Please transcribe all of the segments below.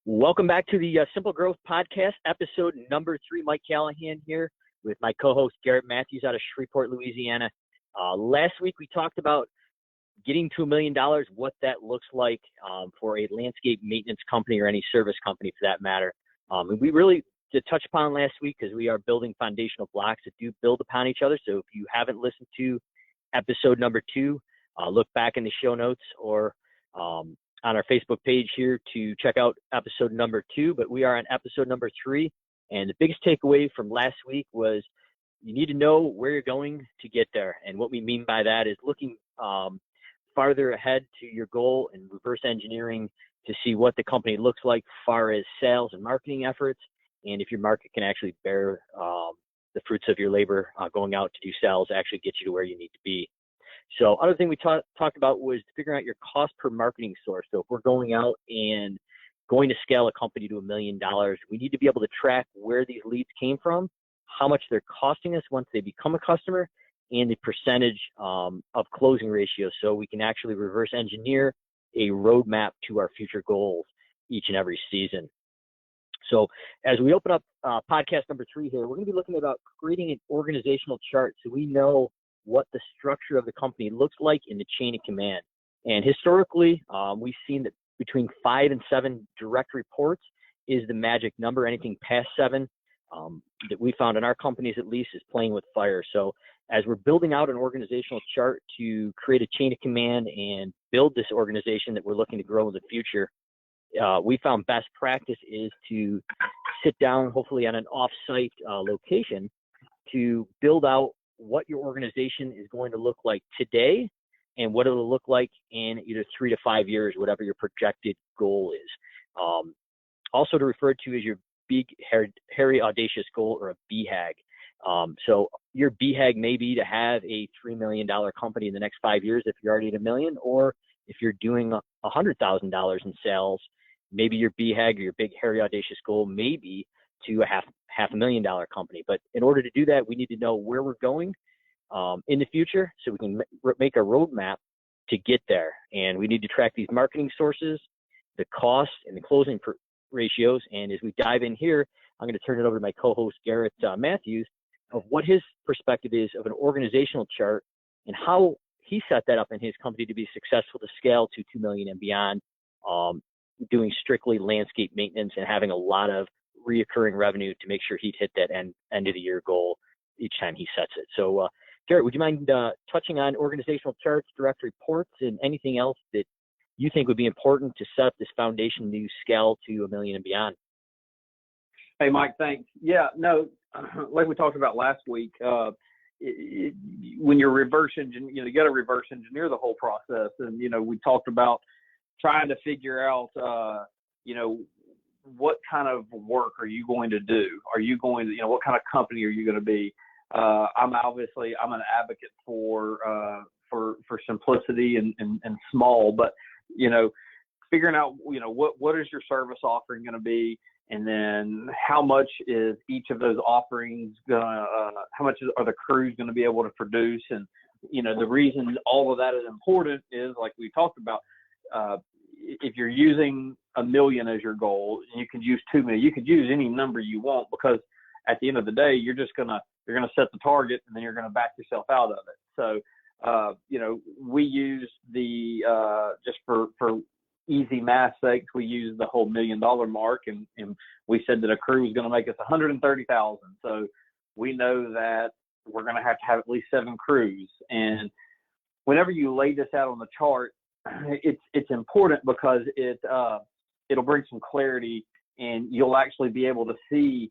Welcome back to the Simple Growth Podcast, episode number 3. Mike Callahan here with my co-host Garrett Matthews out of Shreveport, Louisiana. Last week we talked about getting to $1 million, what that looks like for a landscape maintenance company or any service company for that matter. And we really did touch upon last week because we are building foundational blocks that do build upon each other. So if you haven't listened to episode number 2, look back in the show notes or on our Facebook page here to check out episode number 2, but we are on episode number 3. And the biggest takeaway from last week was you need to know where you're going to get there. And what we mean by that is looking farther ahead to your goal and reverse engineering to see what the company looks like as far as sales and marketing efforts. And if your market can actually bear the fruits of your labor going out to do sales, actually get you to where you need to be. So other thing we talked about was figuring out your cost per marketing source. So if we're going out and going to scale a company to $1 million, we need to be able to track where these leads came from, how much they're costing us once they become a customer, and the percentage of closing ratio, so we can actually reverse engineer a roadmap to our future goals each and every season. So as we open up podcast number 3 here, we're going to be looking about creating an organizational chart so we know what the structure of the company looks like in the chain of command. And historically, we've seen that between 5 and 7 direct reports is the magic number. Anything past 7 that we found in our companies at least is playing with fire. So as we're building out an organizational chart to create a chain of command and build this organization that we're looking to grow in the future, we found best practice is to sit down, hopefully on an off-site location, to build out what your organization is going to look like today and what it'll look like in either 3 to 5 years, whatever your projected goal is. Also to refer to as your big, hairy, audacious goal, or a BHAG. So your BHAG may be to have a $3 million company in the next 5 years if you're already at $1 million, or if you're doing $100,000 in sales, maybe your BHAG or your big, hairy, audacious goal may be to a half $500,000 company. But in order to do that, we need to know where we're going in the future so we can make a roadmap to get there. And we need to track these marketing sources, the cost, and the closing ratios. And as we dive in here, I'm going to turn it over to my co-host, Garrett Matthews, of what his perspective is of an organizational chart and how he set that up in his company to be successful to scale to 2 million and beyond, doing strictly landscape maintenance and having a lot of reoccurring revenue to make sure he'd hit that end of the year goal each time he sets it. So Garrett, would you mind touching on organizational charts, direct reports, and anything else that you think would be important to set up this foundation to scale to 1 million and beyond? Hey, Mike, thanks. Yeah, no, like we talked about last week, when you're reverse engineer, you got to reverse engineer the whole process. And, we talked about trying to figure out, what kind of work are you going to do? Are you going to, what kind of company are you going to be? I'm an advocate for simplicity and small, but, figuring out, what is your service offering going to be? And then how much is each of those offerings how much are the crews going to be able to produce? And, the reason all of that is important is, like we talked about, if you're using 1 million as your goal, you could use 2 million. You could use any number you want, because at the end of the day, you're gonna set the target and then you're gonna back yourself out of it. So, we use the just for easy math sake, we use the whole $1 million mark, and we said that a crew was gonna make us 130,000. So we know that we're gonna have to have at least 7 crews. And whenever you lay this out on the chart, it's important because it'll bring some clarity, and you'll actually be able to see,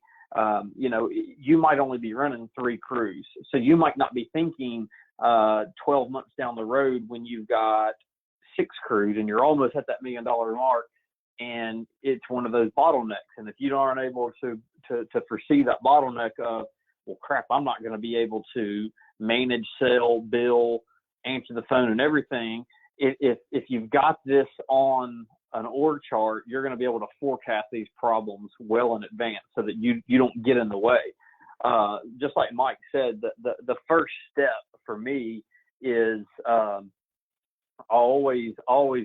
you might only be running 3 crews. So you might not be thinking 12 months down the road when you've got 6 crews and you're almost at that $1 million mark, and it's one of those bottlenecks. And if you aren't able to foresee that bottleneck of, well, crap, I'm not going to be able to manage, sell, bill, answer the phone and everything. If you've got this on an org chart, you're going to be able to forecast these problems well in advance so that you don't get in the way. Just like Mike said, the first step for me is always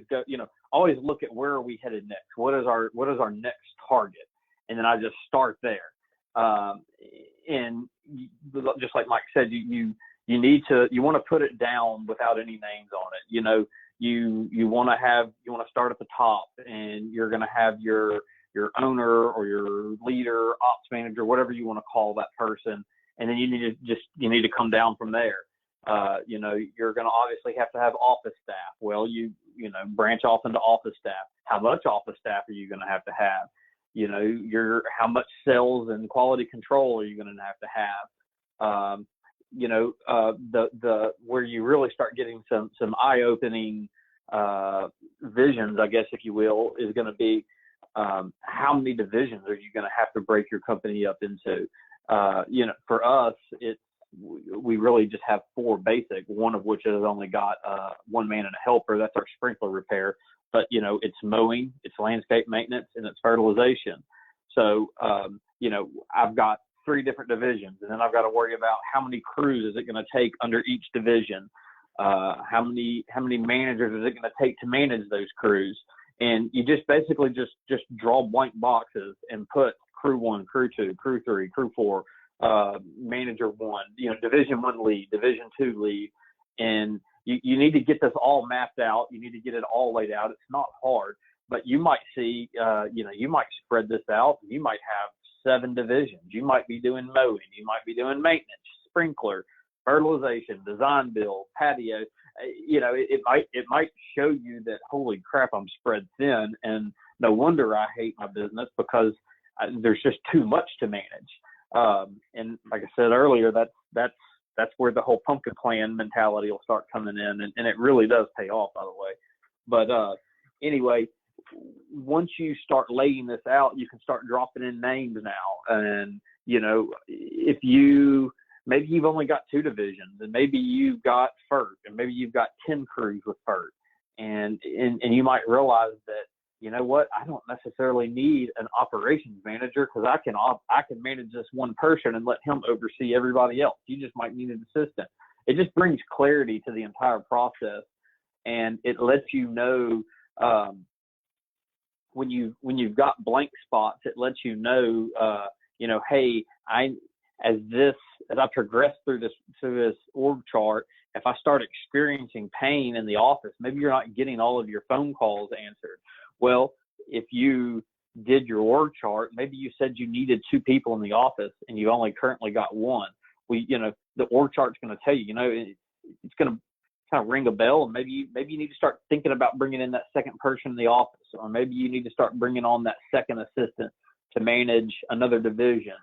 go, always look at where are we headed next? What is our next target? And then I just start there. And just like Mike said, you want to put it down without any names on it. You know, you want to start at the top, and you're going to have your owner or your leader, ops manager, whatever you want to call that person. And then you need to come down from there. You know, you're going to obviously have to have office staff. Well, you branch off into office staff. How much office staff are you going to have? You know, how much sales and quality control are you going to have? You know, the where you really start getting some eye-opening visions, I guess, if you will, is going to be how many divisions are you going to have to break your company up into? You know, for us, we really just have 4 basic, one of which has only got one man and a helper. That's our sprinkler repair. But, you know, it's mowing, it's landscape maintenance, and it's fertilization. So, you know, I've got 3 different divisions, and then I've got to worry about how many crews is it going to take under each division? How many managers is it going to take to manage those crews? And you just basically just draw blank boxes and put crew 1, crew 2, crew 3, crew 4, manager 1, you know, division 1 lead, division 2 lead. And you need to get this all mapped out. You need to get it all laid out. It's not hard, but you might see, you know, you might spread this out. You might have 7 divisions. You might be doing mowing. You might be doing maintenance, sprinkler, fertilization, design build, patio. You know, it might show you that, holy crap, I'm spread thin, and no wonder I hate my business, because there's just too much to manage. And like I said earlier, that's where the whole pumpkin plan mentality will start coming in, and it really does pay off, by the way. But anyway, once you start laying this out, you can start dropping in names now. And, you know, if maybe you've only got 2 divisions, and maybe you've got FERT, and maybe you've got 10 crews with FERT, and you might realize that, you know what, I don't necessarily need an operations manager, because I can manage this one person and let him oversee everybody else. You just might need an assistant. It just brings clarity to the entire process, and it lets you know, when you've got blank spots, it lets you know, you know, hey, as I progress through this org chart, if I start experiencing pain in the office, maybe you're not getting all of your phone calls answered. Well, if you did your org chart, maybe you said you needed 2 people in the office and you only currently got 1. You know, the org chart's going to tell you, you know, it's going to kind of ring a bell, and maybe you need to start thinking about bringing in that second person in the office, or maybe you need to start bringing on that second assistant to manage another division.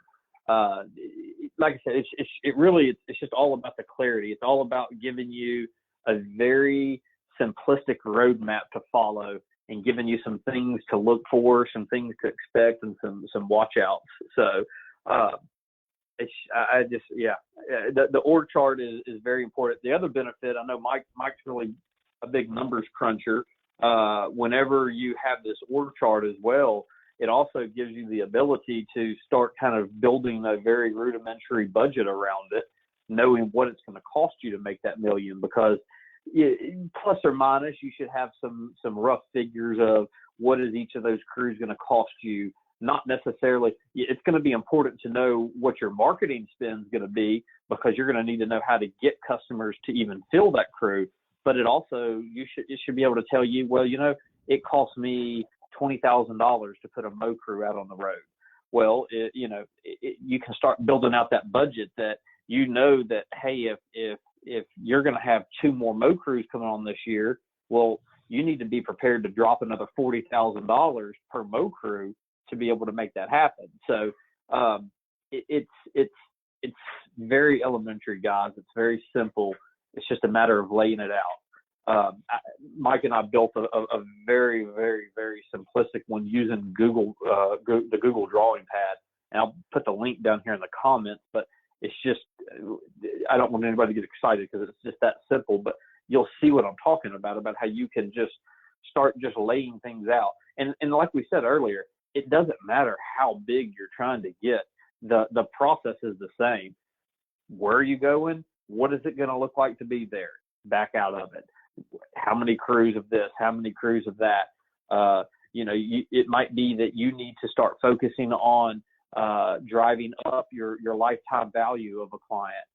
Like I said, it's just all about the clarity. It's all about giving you a very simplistic roadmap to follow, and giving you some things to look for, some things to expect, and some watch outs. So, the org chart is very important. The other benefit, I know Mike's really a big numbers cruncher. Whenever you have this org chart as well, it also gives you the ability to start kind of building a very rudimentary budget around it, knowing what it's going to cost you to make that $1 million, because plus or minus, you should have some rough figures of what is each of those crews going to cost you. Not necessarily, it's going to be important to know what your marketing spend is going to be, because you're going to need to know how to get customers to even fill that crew. But it should be able to tell you, well, you know, it costs me $20,000 to put a mow crew out on the road. Well, you can start building out that budget, that you know that, hey, if you're going to have 2 more mow crews coming on this year, well, you need to be prepared to drop another $40,000 per mow crew to be able to make that happen. So it's very elementary, guys. It's very simple. It's just a matter of laying it out. Mike and I built a very, very, very simplistic one using the Google drawing pad, and I'll put the link down here in the comments. But it's just, I don't want anybody to get excited, because it's just that simple. But you'll see what I'm talking about how you can just start just laying things out. And like we said earlier, it doesn't matter how big you're trying to get. The process is the same. Where are you going? What is it going to look like to be there? Back out of it. How many crews of this? How many crews of that? It might be that you need to start focusing on driving up your lifetime value of a client.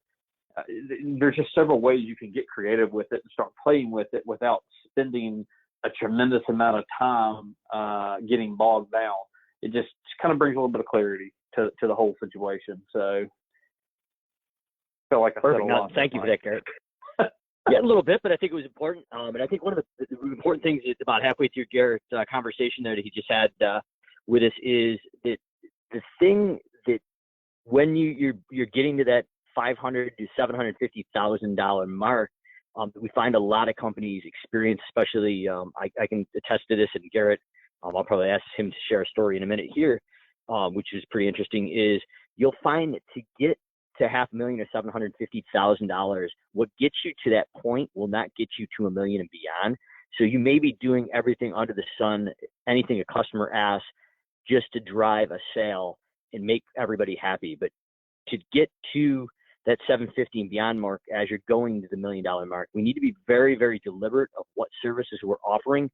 There's just several ways you can get creative with it and start playing with it without spending a tremendous amount of time getting bogged down. It just kind of brings a little bit of clarity to the whole situation. So I feel like I said a lot. Thank you for that, Garrett. Yeah, a little bit, but I think it was important. And I think one of the important things is about halfway through Garrett's conversation there that he just had with us is that the thing that when you're getting to that $500,000 to $750,000 mark, we find a lot of companies experience, especially I can attest to this, and Garrett, I'll probably ask him to share a story in a minute here, which is pretty interesting, is you'll find that to get to $500,000 or $750,000, what gets you to that point will not get you to $1 million and beyond. So you may be doing everything under the sun, anything a customer asks, just to drive a sale and make everybody happy. But to get to that 750 and beyond mark, as you're going to the $1 million mark, we need to be very, very deliberate of what services we're offering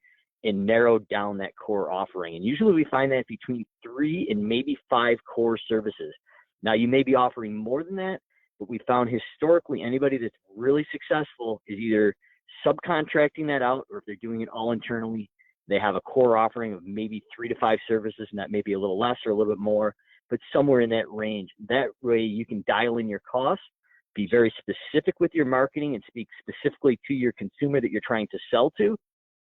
and narrow down that core offering. And usually we find that between 3 and maybe 5 core services. Now, you may be offering more than that, but we found historically anybody that's really successful is either subcontracting that out, or if they're doing it all internally, they have a core offering of maybe 3 to 5 services, and that may be a little less or a little bit more, but somewhere in that range. That way you can dial in your costs, be very specific with your marketing, and speak specifically to your consumer that you're trying to sell to,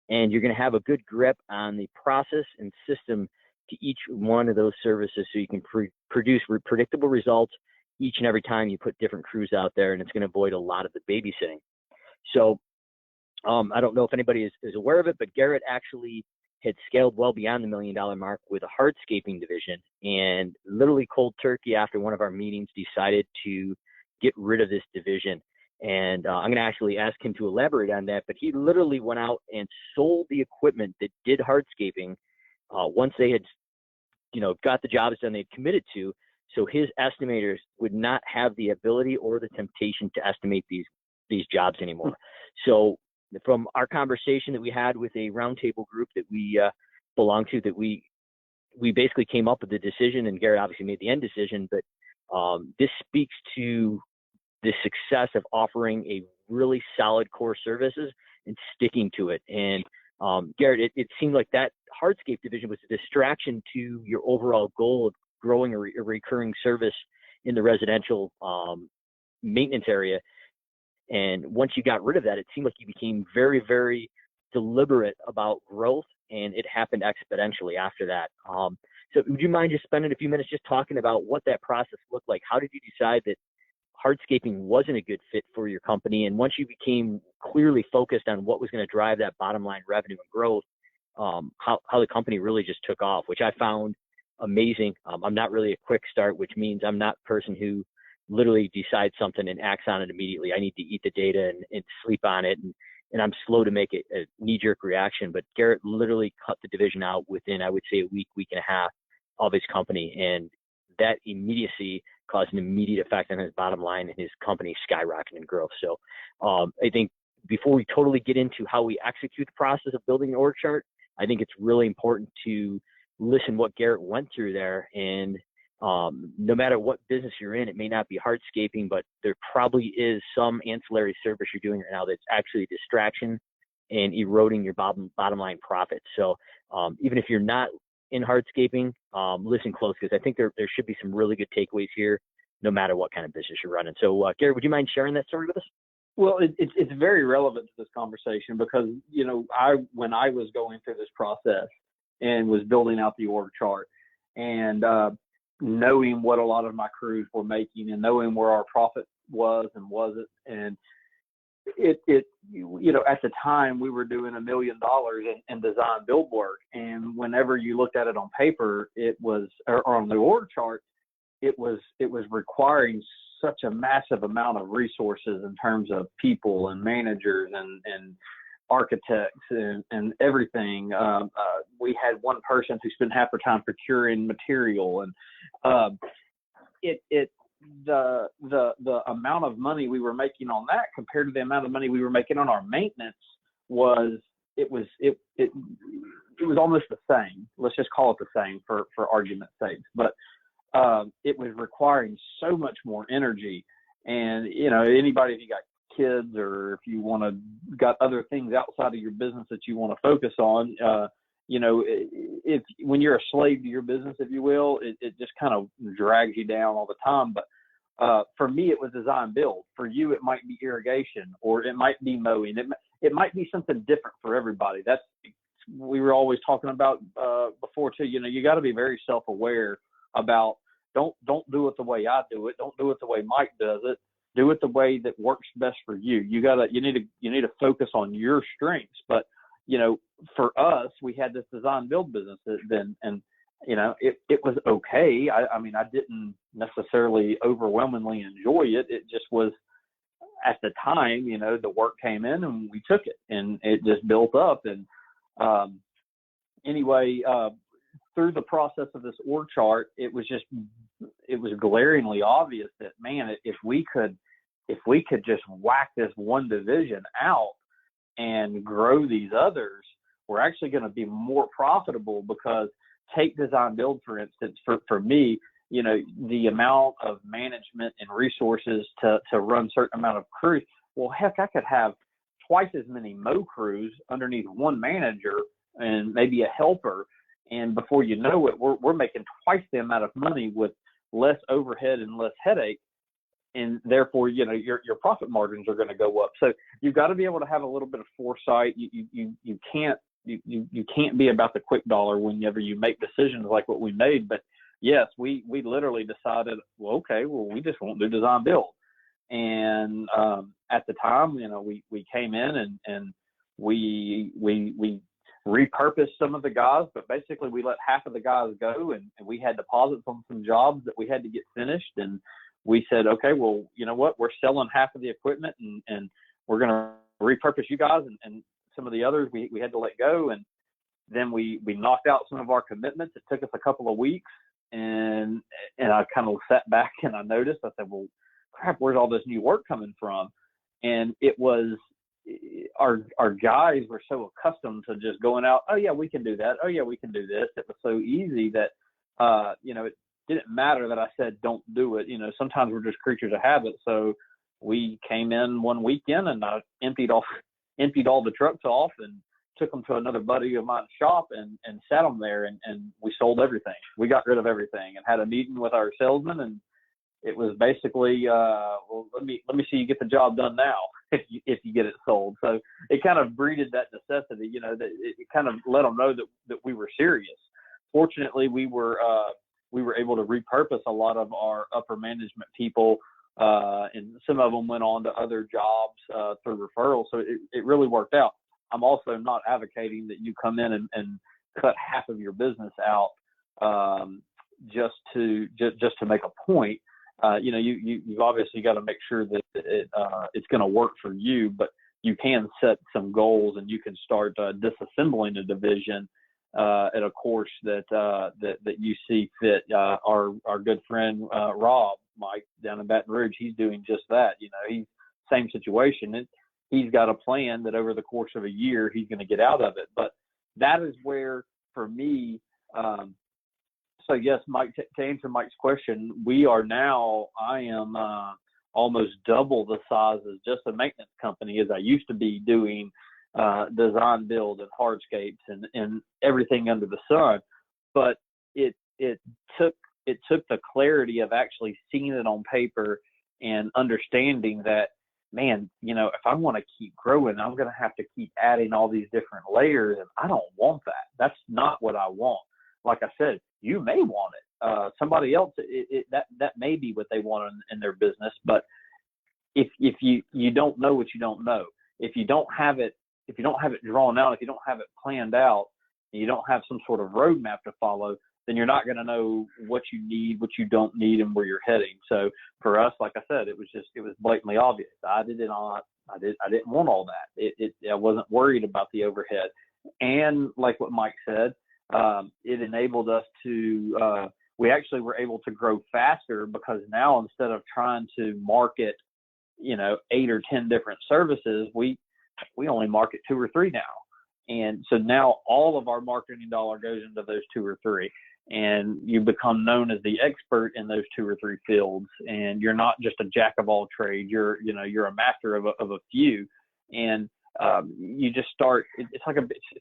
and you're going to have a good grip on the process and system to each one of those services, so you can produce predictable results each and every time you put different crews out there, and it's going to avoid a lot of the babysitting. So I don't know if anybody is aware of it, but Garrett actually had scaled well beyond the $1 million mark with a hardscaping division, and literally cold turkey after one of our meetings decided to get rid of this division. And I'm going to actually ask him to elaborate on that, but he literally went out and sold the equipment that did hardscaping once they had, got the jobs done they'd committed to, so his estimators would not have the ability or the temptation to estimate these jobs anymore. So from our conversation that we had with a roundtable group that we belong to, that we basically came up with the decision, and Garrett obviously made the end decision, but this speaks to the success of offering a really solid core services and sticking to it. And Garrett, it seemed like that hardscape division was a distraction to your overall goal of growing a recurring service in the residential maintenance area. And once you got rid of that, it seemed like you became very, very deliberate about growth, and it happened exponentially after that. So would you mind just spending a few minutes just talking about what that process looked like? How did you decide that hardscaping wasn't a good fit for your company? And once you became clearly focused on what was going to drive that bottom line revenue and growth, how the company really just took off, which I found amazing. I'm not really a quick start, which means I'm not a person who literally decides something and acts on it immediately. I need to eat the data and sleep on it. And I'm slow to make a knee-jerk reaction. But Garrett literally cut the division out within, I would say, a week and a half of his company. And that immediacy caused an immediate effect on his bottom line, and his company skyrocketed in growth. So I think before we totally get into how we execute the process of building an org chart, I think it's really important to listen what Garrett went through there. And no matter what business you're in, it may not be hardscaping, but there probably is some ancillary service you're doing right now that's actually a distraction and eroding your bottom line profit. So even if you're not in hardscaping, listen close, because I think there should be some really good takeaways here, no matter what kind of business you're running. So Garrett, would you mind sharing that story with us? Well, it's very relevant to this conversation because, when I was going through this process and was building out the org chart and knowing what a lot of my crews were making and knowing where our profit was and wasn't, and it at the time we were doing $1 million in design build work, and whenever you looked at it on paper, it was, or on the org chart, it was requiring such a massive amount of resources in terms of people and managers and architects and everything. We had one person who spent half her time procuring material, and the amount of money we were making on that compared to the amount of money we were making on our maintenance was was almost the same. Let's just call it the same for argument's sake. But it was requiring so much more energy. And, anybody, if you got kids or if you got other things outside of your business that you want to focus on, when you're a slave to your business, if you will, it just kind of drags you down all the time. But for me, it was design build. For you, it might be irrigation, or it might be mowing. It might be something different for everybody. We were always talking about before too. You got to be very self-aware about don't do it the way I do it. Don't do it the way Mike does it. Do it the way that works best for you. You need to focus on your strengths. But for us, we had this design build business then, and it was okay. I mean, I didn't necessarily overwhelmingly enjoy it. It just was at the time, the work came in and we took it, and it just built up. And anyway, through the process of this org chart, it was glaringly obvious that, man, if we could just whack this one division out and grow these others, we're actually going to be more profitable. Because take design build, for instance, for me, the amount of management and resources to run certain amount of crews. Well, heck, I could have twice as many mow crews underneath one manager and maybe a helper. And before you know it, we're making twice the amount of money with less overhead and less headache. And therefore, your profit margins are going to go up. So you've got to be able to have a little bit of foresight. You can't be about the quick dollar whenever you make decisions like what we made. But yes, we literally decided, we just won't do design build. And at the time, we came in and we repurposed some of the guys, but basically we let half of the guys go, and we had deposits on some jobs that we had to get finished. And we said, okay, well, you know what? We're selling half of the equipment, and we're going to repurpose you guys, and some of the others we had to let go. And then we knocked out some of our commitments. It took us a couple of weeks, and I kind of sat back and I noticed, I said, well, crap, where's all this new work coming from? And it was our guys were so accustomed to just going out, oh yeah, we can do that. Oh yeah, we can do this. It was so easy that, it didn't matter that I said, don't do it. Sometimes we're just creatures of habit. So we came in one weekend and I emptied all the trucks off and took them to another buddy of mine's shop and sat them there, and we sold everything. We got rid of everything and had a meeting with our salesman, and it was basically, well, let me see you get the job done now if you get it sold. So it kind of breeded that necessity, that it kind of let them know that we were serious. Fortunately, we were able to repurpose a lot of our upper management people, and some of them went on to other jobs through referrals. So it really worked out. I'm also not advocating that you come in and cut half of your business out just to make a point. You've obviously got to make sure that it's going to work for you, but you can set some goals and you can start disassembling a division at a course that you see fit. Our good friend Rob, Mike, down in Baton Rouge, he's doing just that. He's same situation, and he's got a plan that over the course of a year he's going to get out of it. But that is where, for me, so yes, Mike, to answer Mike's question, I am almost double the size as just a maintenance company as I used to be, doing design build and hardscapes and everything under the sun. But it took the clarity of actually seeing it on paper and understanding that, man, if I want to keep growing, I'm going to have to keep adding all these different layers, and I don't want that. That's not what I want. Like I said, you may want it. Somebody else, that may be what they want in their business. But if you don't know what you don't know, if you don't have it drawn out, if you don't have it planned out, and you don't have some sort of roadmap to follow, then you're not going to know what you need, what you don't need, and where you're heading. So for us, like I said, it was blatantly obvious. I didn't want all that. I wasn't worried about the overhead. And like what Mike said, it enabled us to, we actually were able to grow faster, because now instead of trying to market, 8 or 10 different services, we only market 2 or 3 now. And so now all of our marketing dollar goes into those 2 or 3, and you become known as the expert in those 2 or 3 fields. And you're not just a jack of all trades. You're a master of a few. And you just start, it's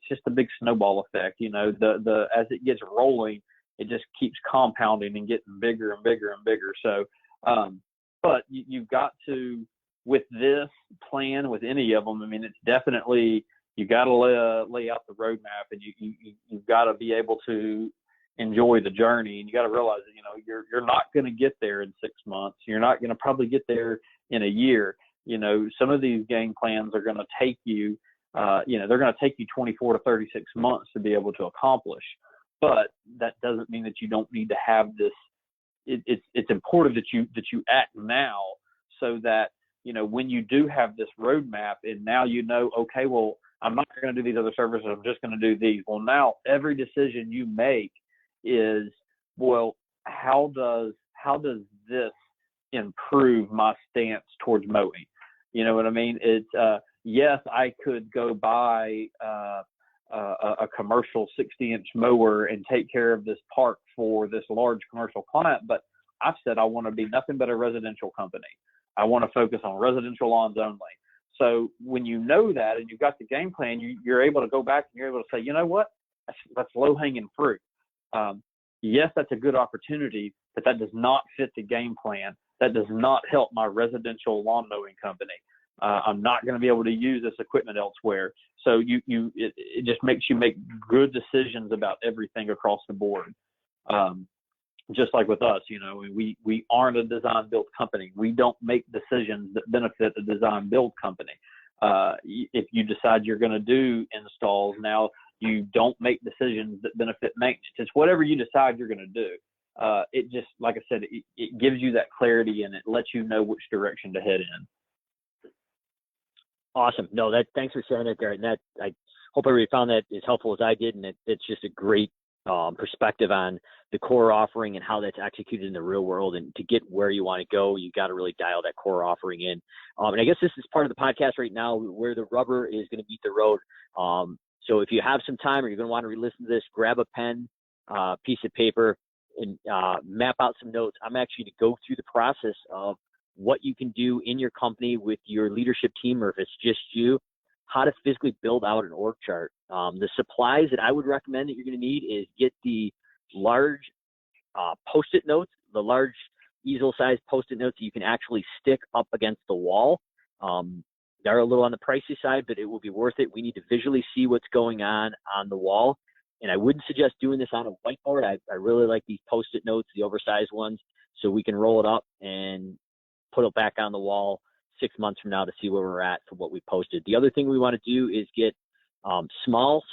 just a big snowball effect. As it gets rolling, it just keeps compounding and getting bigger and bigger and bigger. So, but you've got to, with this plan, with any of them, I mean, it's definitely, you got to lay out the roadmap, and you've got to be able to enjoy the journey. And you got to realize that, you're not going to get there in 6 months. You're not going to probably get there in a year. Some of these game plans are going to take you, they're going to take you 24 to 36 months to be able to accomplish. But that doesn't mean that you don't need to have this. It's important that you act now, so that, when you do have this roadmap, and now okay, well, I'm not going to do these other services, I'm just going to do these. Well, now every decision you make is, well, how does this improve my stance towards mowing? You know what I mean? It's yes, I could go buy a commercial 60-inch mower and take care of this park for this large commercial client, but I've said I want to be nothing but a residential company. I want to focus on residential lawns only. So when you know that and you've got the game plan, you're able to go back and you're able to say, you know what, that's low-hanging fruit. Yes, that's a good opportunity, but that does not fit the game plan. That does not help my residential lawn mowing company. I'm not going to be able to use this equipment elsewhere. So it just makes you make good decisions about everything across the board. Just like with us, we aren't a design build company. We don't make decisions that benefit a design build company. If you decide you're going to do installs, now you don't make decisions that benefit maintenance. It's whatever you decide you're going to do. It just, like I said, it gives you that clarity, and it lets you know which direction to head in. Awesome. No, thanks for sharing that, Garrett. And I hope everybody found that as helpful as I did. And it's just a great perspective on the core offering and how that's executed in the real world. And to get where you want to go, you got to really dial that core offering in. And I guess this is part of the podcast right now where the rubber is going to meet the road. So if you have some time, or you're going to want to re-listen to this, grab a pen, piece of paper, and map out some notes. I'm actually to go through the process of what you can do in your company with your leadership team, or if it's just you, how to physically build out an org chart. The supplies that I would recommend that you're going to need is get the large Postit Notes, the large easel-sized Postit Notes that you can actually stick up against the wall. They're a little on the pricey side, but it will be worth it. We need to visually see what's going on the wall. And I wouldn't suggest doing this on a whiteboard. I really like these Postit Notes, the oversized ones, so we can roll it up and put it back on the wall 6 months from now to see where we're at for what we posted. The other thing we want to do is get small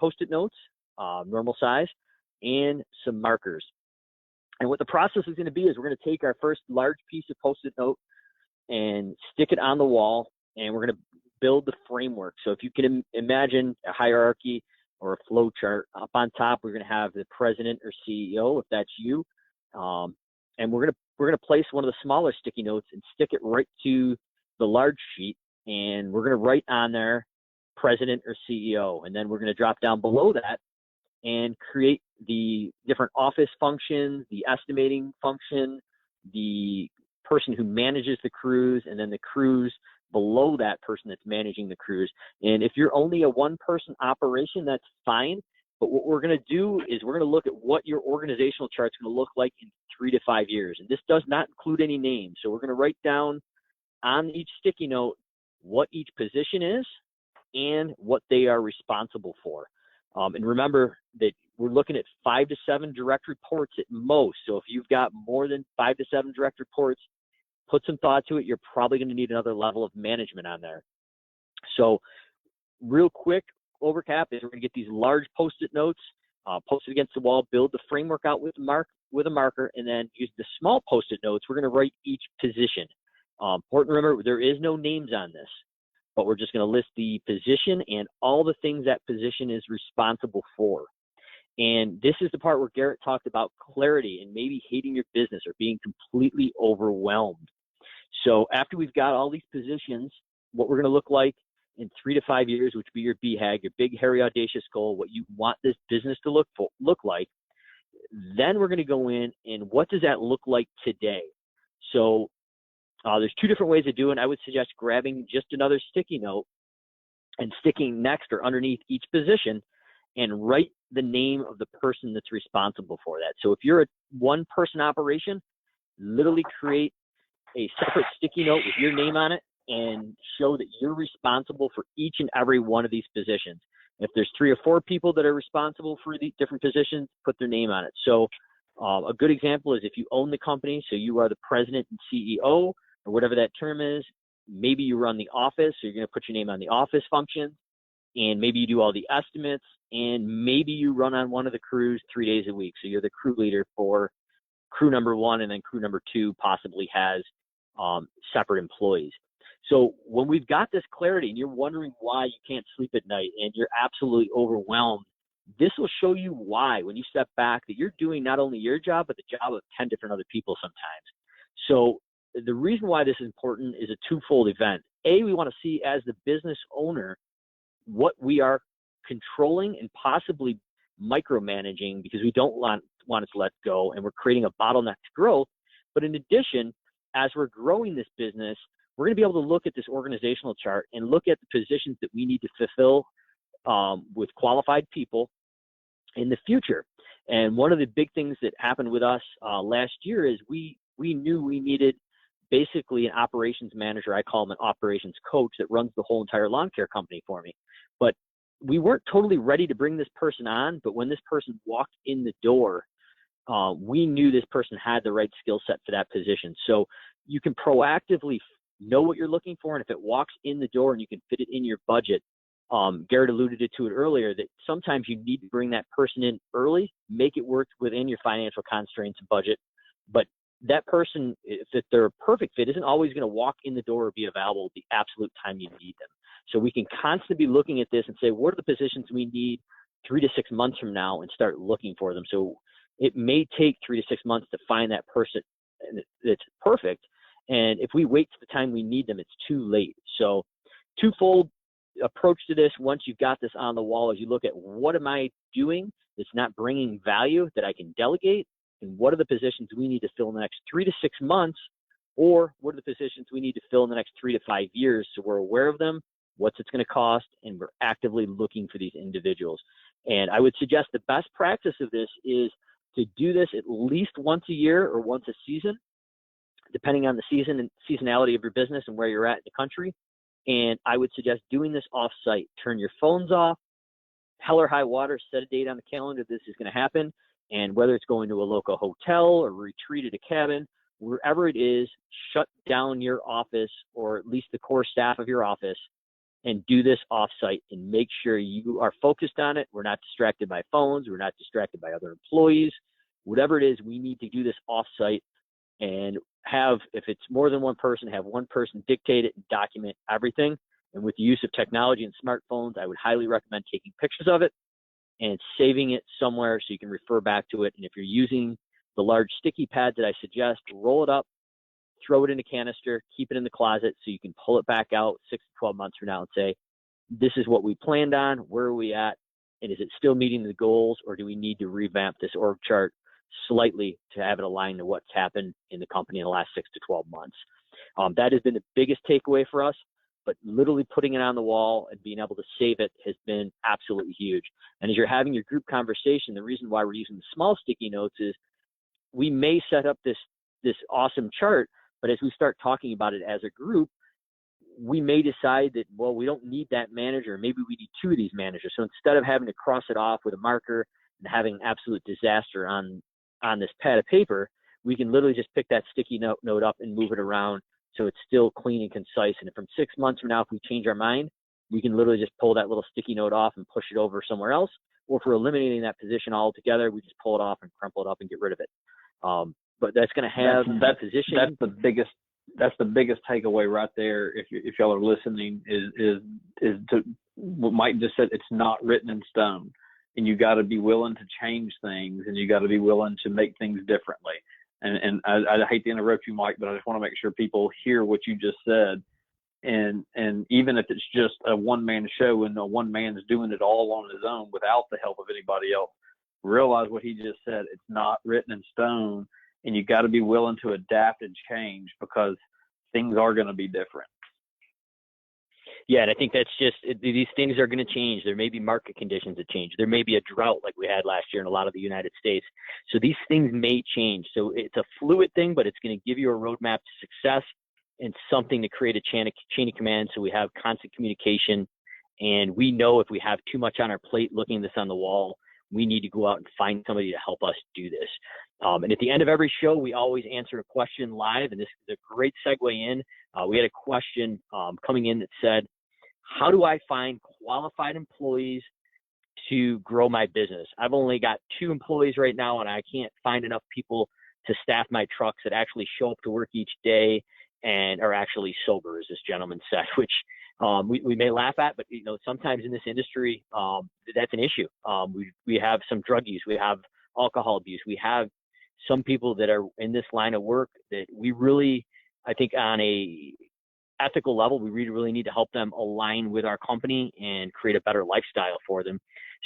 Postit Notes, normal size, and some markers. And what the process is going to be is we're going to take our first large piece of Postit Note and stick it on the wall, and we're going to build the framework. So if you can imagine a hierarchy or a flow chart, up on top we're going to have the president or CEO, if that's you, and we're going to place one of the smaller sticky notes and stick it right to the large sheet, and we're going to write on there president or CEO, and then we're going to drop down below that and create the different office functions, the estimating function, the person who manages the crews, and then the crews below that person that's managing the crews. And if you're only a one-person operation, that's fine. But what we're going to do is we're going to look at what your organizational chart's going to look like in 3 to 5 years. And this does not include any names. So we're going to write down on each sticky note what each position is and what they are responsible for. And remember that we're looking at 5 to 7 direct reports at most. So if you've got more than 5 to 7 direct reports, put some thought to it. You're probably going to need another level of management on there. So real quick overcap is we're going to get these large Postit Notes, posted against the wall, build the framework out with a marker, and then use the small Postit Notes. We're going to write each position. Important to remember, there is no names on this, but we're just going to list the position and all the things that position is responsible for. And this is the part where Garrett talked about clarity and maybe hating your business or being completely overwhelmed. So after we've got all these positions, what we're going to look like in 3 to 5 years, which would be your BHAG, your big, hairy, audacious goal, what you want this business to look like. Then we're going to go in and what does that look like today? So there's 2 different ways of doing it. I would suggest grabbing just another sticky note and sticking next or underneath each position and write the name of the person that's responsible for that. So if you're a one-person operation, literally create a separate sticky note with your name on it and show that you're responsible for each and every one of these positions. If there's 3 or 4 people that are responsible for the different positions, put their name on it. So a good example is if you own the company, so you are the president and CEO or whatever that term is, maybe you run the office, so you're going to put your name on the office functions, and maybe you do all the estimates, and maybe you run on one of the crews 3 days a week. So you're the crew leader for crew number 1, and then crew number 2 possibly has separate employees. So when we've got this clarity and you're wondering why you can't sleep at night and you're absolutely overwhelmed, this will show you why when you step back that you're doing not only your job, but the job of 10 different other people sometimes. So the reason why this is important is a twofold event. A, we want to see as the business owner what we are controlling and possibly micromanaging because we don't want it to let go and we're creating a bottleneck to growth. But in addition, as we're growing this business, we're going to be able to look at this organizational chart and look at the positions that we need to fulfill with qualified people in the future. And one of the big things that happened with us last year is we knew we needed basically an operations manager. I call him an operations coach that runs the whole entire lawn care company for me. But we weren't totally ready to bring this person on. But when this person walked in the door, we knew this person had the right skill set for that position. So you can proactively know what you're looking for. And if it walks in the door and you can fit it in your budget, Garrett alluded to it earlier, that sometimes you need to bring that person in early, make it work within your financial constraints and budget. But that person, if they're a perfect fit, isn't always going to walk in the door or be available at the absolute time you need them. So we can constantly be looking at this and say, what are the positions we need 3 to 6 months from now and start looking for them. So it may take 3 to 6 months to find that person that's perfect. And if we wait to the time we need them, it's too late. So twofold approach to this. Once you've got this on the wall, as you look at what am I doing that's not bringing value that I can delegate, and what are the positions we need to fill in the next 3 to 6 months, or what are the positions we need to fill in the next 3 to 5 years, so we're aware of them, what's it's going to cost, and we're actively looking for these individuals. And I would suggest the best practice of this is to do this at least once a year or once a season, depending on the season and seasonality of your business and where you're at in the country. And I would suggest doing this off-site. Turn your phones off, hell or high water, set a date on the calendar this is going to happen. And whether it's going to a local hotel or retreat at a cabin, wherever it is, shut down your office or at least the core staff of your office and do this off-site and make sure you are focused on it. We're not distracted by phones. We're not distracted by other employees. Whatever it is, we need to do this off-site and have, if it's more than one person, have one person dictate it and document everything. And with the use of technology and smartphones, I would highly recommend taking pictures of it and saving it somewhere so you can refer back to it. And if you're using the large sticky pads that I suggest, roll it up, throw it in a canister, keep it in the closet so you can pull it back out 6 to 12 months from now and say, this is what we planned on, where are we at, and is it still meeting the goals, or do we need to revamp this org chart slightly to have it aligned to what's happened in the company in the last 6 to 12 months. That has been the biggest takeaway for us, but literally putting it on the wall and being able to save it has been absolutely huge. And as you're having your group conversation, the reason why we're using the small sticky notes is we may set up this awesome chart, but as we start talking about it as a group, we may decide that, well, we don't need that manager. Maybe we need 2 of these managers. So instead of having to cross it off with a marker and having absolute disaster on this pad of paper, we can literally just pick that sticky note up and move it around so it's still clean and concise. And from 6 months from now, if we change our mind, we can literally just pull that little sticky note off and push it over somewhere else. Or if we're eliminating that position altogether, we just pull it off and crumple it up and get rid of it. But that's going to have that position. That's the biggest takeaway right there. If y'all are listening, is to what Mike just said. It's not written in stone, and you got to be willing to change things, and you got to be willing to make things differently. And I hate to interrupt you, Mike, but I just want to make sure people hear what you just said. And even if it's just a one-man show and the one man's doing it all on his own without the help of anybody else, realize what he just said. It's not written in stone, and you got to be willing to adapt and change, because things are going to be different. Yeah, and I think that's just, these things are going to change. There may be market conditions that change. There may be a drought like we had last year in a lot of the United States. So these things may change. So it's a fluid thing, but it's going to give you a roadmap to success and something to create a chain of command, so we have constant communication. And we know if we have too much on our plate looking this on the wall, we need to go out and find somebody to help us do this. And at the end of every show, we always answer a question live, and this is a great segue in. We had a question coming in that said, how do I find qualified employees to grow my business? I've only got 2 employees right now, and I can't find enough people to staff my trucks that actually show up to work each day and are actually sober, as this gentleman said, which we may laugh at, but sometimes in this industry, that's an issue. We have some drug use, we have alcohol abuse, we have some people that are in this line of work that we really, I think on a ethical level, we really need to help them align with our company and create a better lifestyle for them.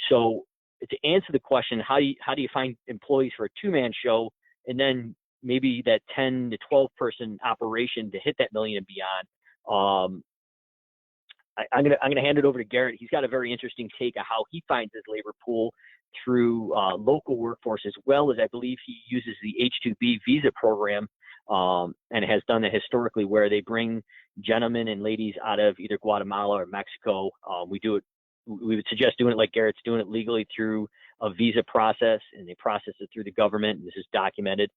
So to answer the question, how do you find employees for a 2-man show, and then maybe that 10 to 12 person operation to hit that million and beyond? I'm gonna hand it over to Garrett. He's got a very interesting take on how he finds his labor pool through local workforce, as well as I believe he uses the H-2B visa program, and has done it historically, where they bring gentlemen and ladies out of either Guatemala or Mexico. We would suggest doing it like Garrett's doing it, legally through a visa process, and they process it through the government, and this is documented.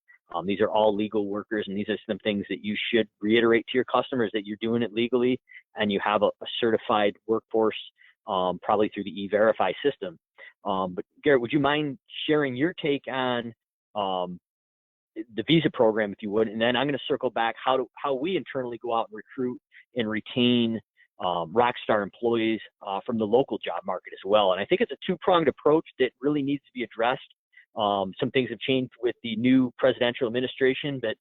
These are all legal workers, and these are some things that you should reiterate to your customers, that you're doing it legally and you have a certified workforce, probably through the E-Verify system. But Garrett, would you mind sharing your take on the visa program, if you would? And then I'm going to circle back how we internally go out and recruit and retain rockstar employees from the local job market as well. And I think it's a 2-pronged approach that really needs to be addressed. Some things have changed with the new presidential administration, but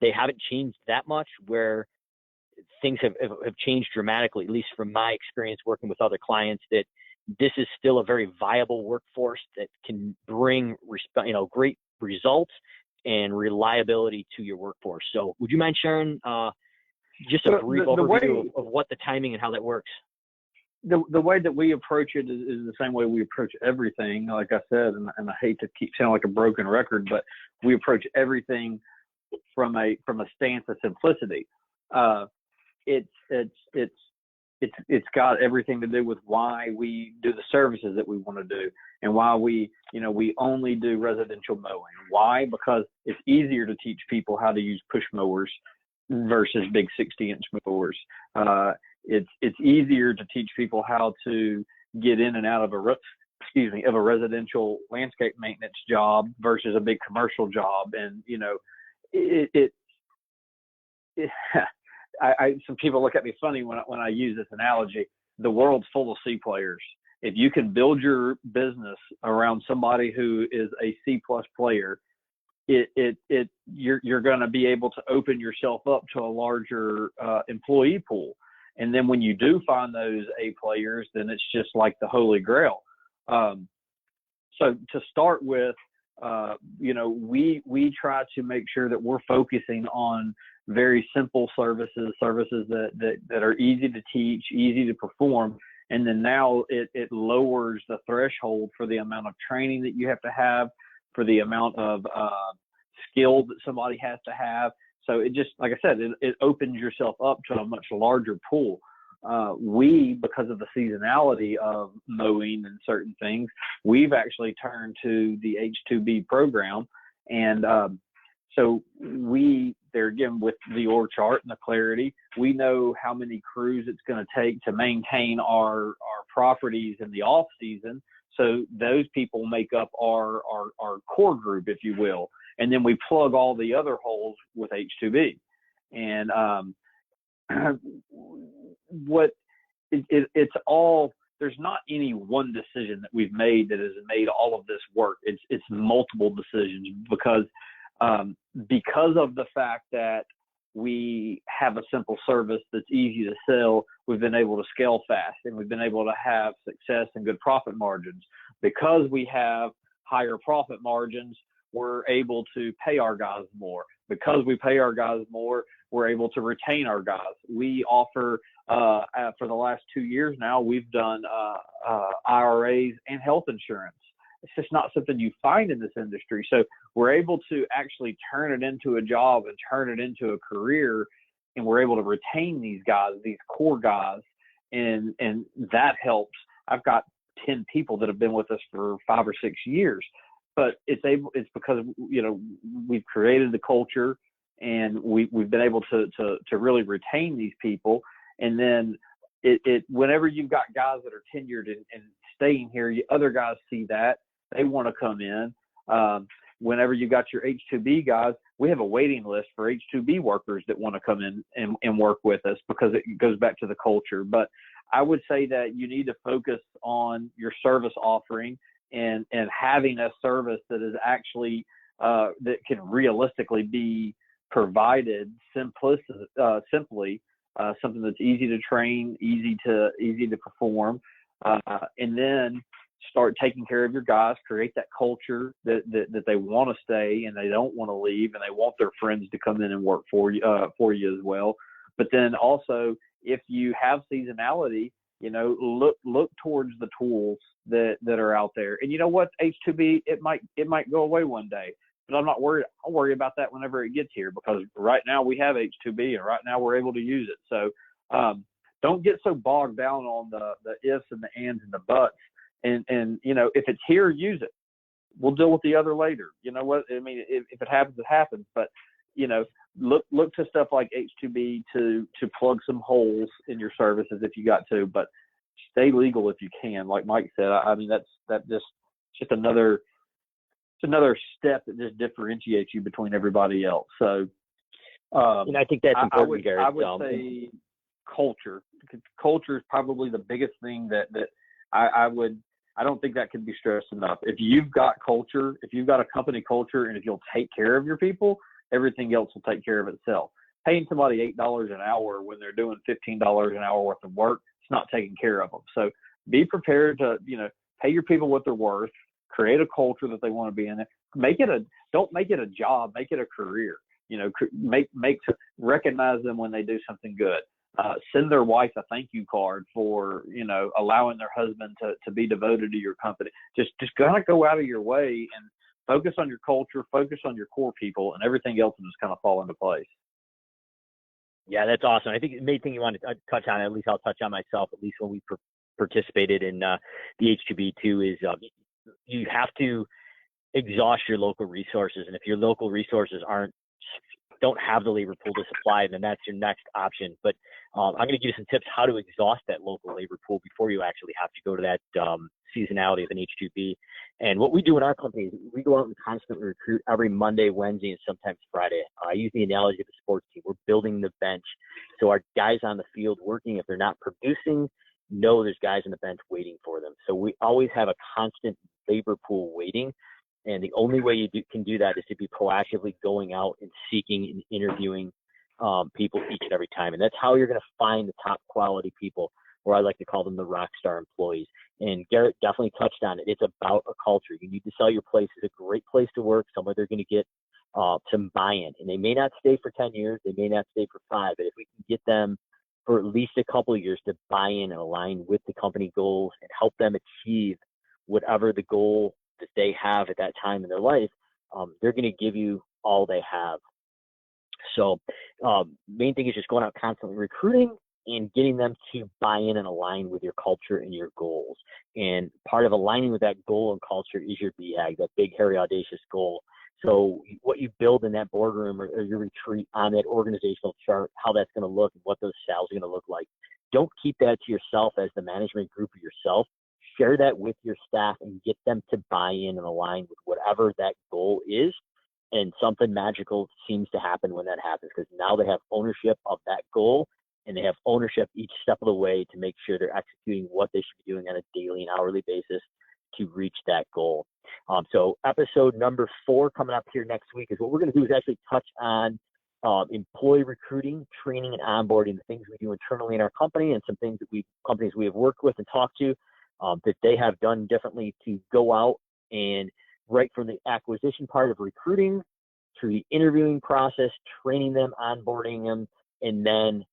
they haven't changed that much, where things have changed dramatically, at least from my experience working with other clients, that this is still a very viable workforce that can bring great results and reliability to your workforce. So would you mind sharing just a brief overview of what the timing and how that works? The way that we approach it is the same way we approach everything. Like I said, and I hate to keep sounding like a broken record, but we approach everything from a stance of simplicity. It's got everything to do with why we do the services that we want to do, and why we only do residential mowing. Why? Because it's easier to teach people how to use push mowers versus big 60-inch mowers. It's easier to teach people how to get in and out of a residential landscape maintenance job versus a big commercial job. And some people look at me funny when I use this analogy. The world's full of C players. If you can build your business around somebody who is a C+ player, you're going to be able to open yourself up to a larger employee pool. And then when you do find those A players, then it's just like the Holy Grail. So to start with, we try to make sure that we're focusing on very simple services that are easy to teach, easy to perform. And then now it lowers the threshold for the amount of training that you have to have, for the amount of skill that somebody has to have. So it just, like I said, it opens yourself up to a much larger pool. Because of the seasonality of mowing and certain things, we've actually turned to the H-2B program. And so there again, with the org chart and the clarity, we know how many crews it's going to take to maintain our properties in the off season. So those people make up our core group, if you will. And then we plug all the other holes with H-2B. And it's all, there's not any one decision that we've made that has made all of this work. It's multiple decisions, because of the fact that we have a simple service that's easy to sell, we've been able to scale fast, and we've been able to have success and good profit margins. Because we have higher profit margins, we're able to pay our guys more. Because we pay our guys more, we're able to retain our guys. We offer, for the last 2 years now, we've done IRAs and health insurance. It's just not something you find in this industry. So we're able to actually turn it into a job and turn it into a career, and we're able to retain these guys, these core guys, and that helps. I've got 10 people that have been with us for 5 or 6 years, but it's because, you know, we've created the culture, and we've been able to really retain these people. And then whenever you've got guys that are tenured and staying here, other guys see that. They want to come in. Whenever you got your H-2B guys, we have a waiting list for H-2B workers that want to come in and work with us, because it goes back to the culture. But I would say that you need to focus on your service offering and having a service that is actually that can realistically be provided simply, something that's easy to train, easy to perform, and then start taking care of your guys, create that culture that they want to stay and they don't want to leave, and they want their friends to come in and work for you as well. But then also, if you have seasonality, you know, look towards the tools that are out there. And you know what, H2B, it might go away one day, but I'm not worried. I'll worry about that whenever it gets here, because right now we have H2B, and right now we're able to use it. So don't get so bogged down on the ifs and the ands and the buts. And you know, if it's here, use it. We'll deal with the other later. You know what? I mean, if it happens, it happens. But you know, look to stuff like H2B to plug some holes in your services if you got to. But stay legal if you can. Like Mike said, I mean, that's just another step that just differentiates you between everybody else. So, and I think that's important, Garrett. I would say culture. Culture is probably the biggest thing that I don't think that can be stressed enough. If you've got culture, if you've got a company culture, and if you'll take care of your people, everything else will take care of itself. Paying somebody $8 an hour when they're doing $15 an hour worth of work, it's not taking care of them. So be prepared to, you know, pay your people what they're worth, create a culture that they want to be in. Don't make it a job, make it a career. You know, recognize them when they do something good. Send their wife a thank you card for, you know, allowing their husband to be devoted to your company. Just kind of go out of your way and focus on your culture, focus on your core people, and everything else will just kind of fall into place. Yeah, that's awesome. I think the main thing you want to touch on, at least I'll touch on myself, at least when we participated in the H2B too, is you have to exhaust your local resources. And if your local resources don't have the labor pool to supply, then that's your next option. But I'm going to give you some tips how to exhaust that local labor pool before you actually have to go to that seasonality of an H2B. And what we do in our company is we go out and constantly recruit every Monday, Wednesday, and sometimes Friday. I use the analogy of a sports team. We're building the bench. So our guys on the field working, if they're not producing, know there's guys on the bench waiting for them. So we always have a constant labor pool waiting. And the only way you can do that is to be proactively going out and seeking and interviewing people each and every time. And that's how you're going to find the top quality people, or I like to call them the rock star employees. And Garrett definitely touched on it. It's about a culture. You need to sell your place as a great place to work, somewhere they're going to get some buy-in. And they may not stay for 10 years. They may not stay for 5. But if we can get them for at least a couple of years to buy in and align with the company goals and help them achieve whatever the goal that they have at that time in their life, they're going to give you all they have. So main thing is just going out constantly recruiting and getting them to buy in and align with your culture and your goals. And part of aligning with that goal and culture is your BHAG, that big, hairy, audacious goal. So what you build in that boardroom or your retreat on that organizational chart, how that's going to look and what those sales are going to look like. Don't keep that to yourself as the management group or yourself. Share that with your staff and get them to buy in and align with whatever that goal is. And something magical seems to happen when that happens, because now they have ownership of that goal, and they have ownership each step of the way to make sure they're executing what they should be doing on a daily and hourly basis to reach that goal. So episode number 4 coming up here next week is what we're going to do is actually touch on employee recruiting, training, and onboarding, the things we do internally in our company and some things that companies we have worked with and talked to that they have done differently to go out and right from the acquisition part of recruiting through the interviewing process, training them, onboarding them, and then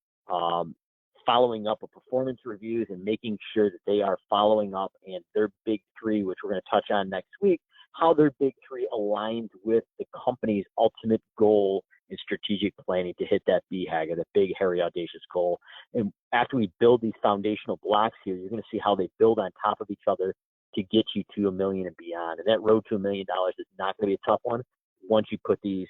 following up with performance reviews and making sure that they are following up and their big three, which we're going to touch on next week, how their big three aligns with the company's ultimate goal and strategic planning to hit that BHAG, or the big, hairy, audacious goal. And after we build these foundational blocks here, you're going to see how they build on top of each other to get you to $1 million and beyond. And that road to $1 million is not going to be a tough one once you put these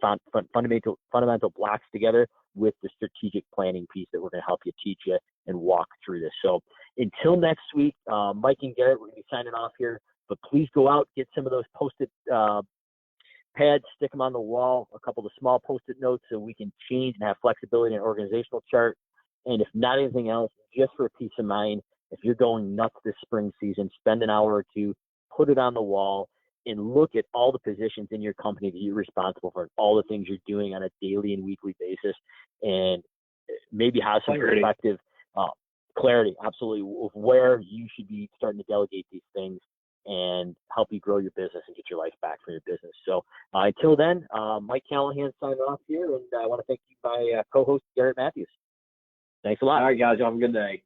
fundamental blocks together with the strategic planning piece that we're going to help you teach you and walk through this. So until next week, Mike and Garrett, we're going to be signing off here, but please go out, get some of those Postit pads, stick them on the wall, a couple of the small Postit notes so we can change and have flexibility in an organizational chart. And if not anything else, just for peace of mind, if you're going nuts this spring season, spend an hour or two, put it on the wall, and look at all the positions in your company that you're responsible for, and all the things you're doing on a daily and weekly basis, and maybe have some perspective, clarity, absolutely, of where you should be starting to delegate these things and help you grow your business and get your life back for your business. So until then, Mike Callahan signing off here, and I want to thank you, my co-host, Garrett Matthews. Thanks a lot. All right, guys. Y'all have a good day.